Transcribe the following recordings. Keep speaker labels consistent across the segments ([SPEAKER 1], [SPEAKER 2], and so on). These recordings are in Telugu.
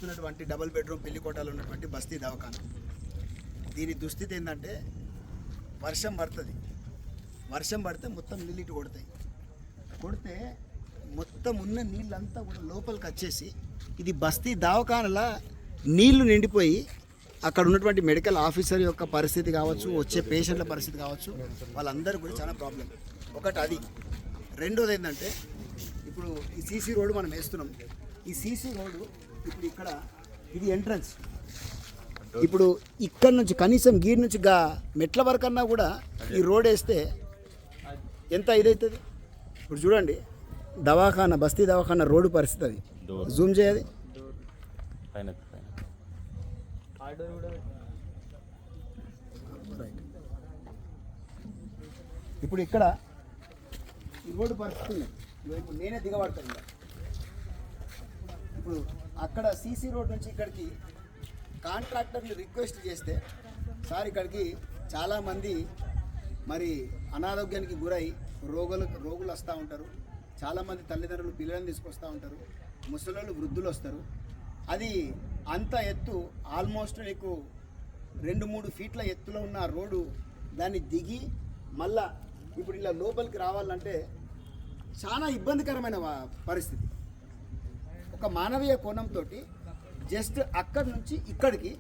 [SPEAKER 1] చూస్తున్నటువంటి డబుల్ బెడ్రూమ్ పెళ్లికోటలో ఉన్నటువంటి బస్తీ దవాఖాన. దీని దుస్థితి ఏంటంటే వర్షం పడితే మొత్తం నీళ్ళు ఇటు కొడితే మొత్తం ఉన్న నీళ్ళంతా కూడా లోపలికి వచ్చేసి ఇది బస్తీ దవాఖానలా నీళ్లు నిండిపోయి అక్కడ ఉన్నటువంటి మెడికల్ ఆఫీసర్ యొక్క పరిస్థితి కావచ్చు, వచ్చే పేషెంట్ల పరిస్థితి కావచ్చు, వాళ్ళందరూ కూడా చాలా ప్రాబ్లం. ఒకటి అది. రెండోది ఏంటంటే ఇప్పుడు ఈ సీసీ రోడ్డు మనం వేస్తున్నాం. ఈ సీసీ రోడ్డు ఇప్పుడు ఇక్కడ ఇది ఎంట్రన్స్. ఇప్పుడు ఇక్కడ నుంచి కనీసం గీర్ నుంచి మెట్ల వరకు అన్నా కూడా ఈ రోడ్ వేస్తే ఎంత ఇదవుతుంది. ఇప్పుడు చూడండి దవాఖానా, బస్తీ దవాఖానా రోడ్డు పరిస్థితి అది. జూమ్ చేయాలి. ఇప్పుడు ఇక్కడ ఈ రోడ్డు పరిస్థితి ఇప్పుడు నేనే దిగబడతాను. ఇప్పుడు అక్కడ సీసీ రోడ్ నుంచి ఇక్కడికి కాంట్రాక్టర్ని రిక్వెస్ట్ చేస్తే సార్ ఇక్కడికి చాలామంది మరి అనారోగ్యానికి గురై రోగులు వస్తూ ఉంటారు. చాలామంది తల్లిదండ్రులు పిల్లలను తీసుకొస్తూ ఉంటారు. ముసలోళ్ళు, వృద్ధులు వస్తారు. అది అంత ఎత్తు ఆల్మోస్ట్ నీకు 2-3 ఫీట్ల ఎత్తులో ఉన్న రోడ్డు దాన్ని దిగి మళ్ళా ఇప్పుడు ఇలా లోపలికి రావాలంటే చాలా ఇబ్బందికరమైన పరిస్థితి. ఒక మానవీయ కోణంతో జస్ట్ అక్కడి నుంచి ఇక్కడికి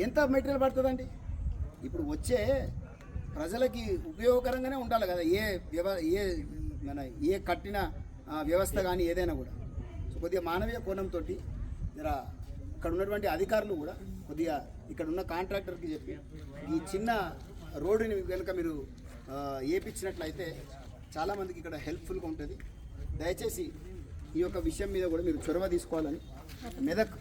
[SPEAKER 1] ఎంత మెటీరియల్ పడుతుందండి? ఇప్పుడు వచ్చే ప్రజలకి ఉపయోగకరంగానే ఉండాలి కదా ఏ కట్టిన వ్యవస్థ కానీ ఏదైనా కూడా. సో కొద్దిగా మానవీయ కోణంతో ఇక్కడ ఉన్నటువంటి అధికారులు కూడా కొద్దిగా ఇక్కడ ఉన్న కాంట్రాక్టర్కి చెప్పి ఈ చిన్న రోడ్డుని కనుక మీరు వేయించినట్లయితే చాలామందికి ఇక్కడ హెల్ప్ఫుల్గా ఉంటుంది. దయచేసి ఈ యొక్క విషయం మీద కూడా మీరు చొరవ తీసుకోవాలని మెదక్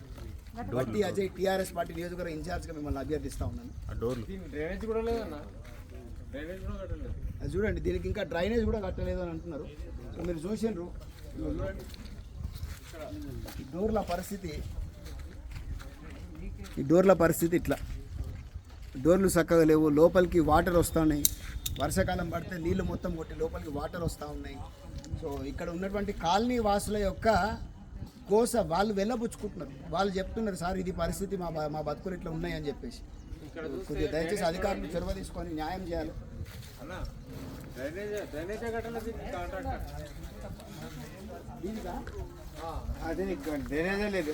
[SPEAKER 1] బట్టి అజయ్ టీఆర్ఎస్ పార్టీ నియోజకవర్గ ఇన్ఛార్జ్గా మిమ్మల్ని అభ్యర్థిస్తూ ఉన్నాను. అది చూడండి, దీనికి ఇంకా డ్రైనేజ్ కూడా కట్టలేదు అని అంటున్నారు. సో మీరు చూసిండ్రు, చూడండి ఈ డోర్ల పరిస్థితి ఇట్లా. డోర్లు చక్కగా లేవు, లోపలికి వాటర్ వస్తున్నాయి. వర్షాకాలం పడితే నీళ్లు మొత్తం కొట్టి లోపలికి వాటర్ వస్తూ ఉన్నాయి. సో ఇక్కడ ఉన్నటువంటి కాలనీ వాసుల యొక్క కోస వాళ్ళు వెళ్ళబుచ్చుకుంటున్నారు. వాళ్ళు చెప్తున్నారు సార్ ఇది పరిస్థితి, మా బతుకులు ఇట్లా ఉన్నాయని చెప్పేసి. కొద్దిగా దయచేసి అధికారులు చొరవ తీసుకొని న్యాయం చేయాలి.
[SPEAKER 2] అదే డ్రైనేజే లేదు.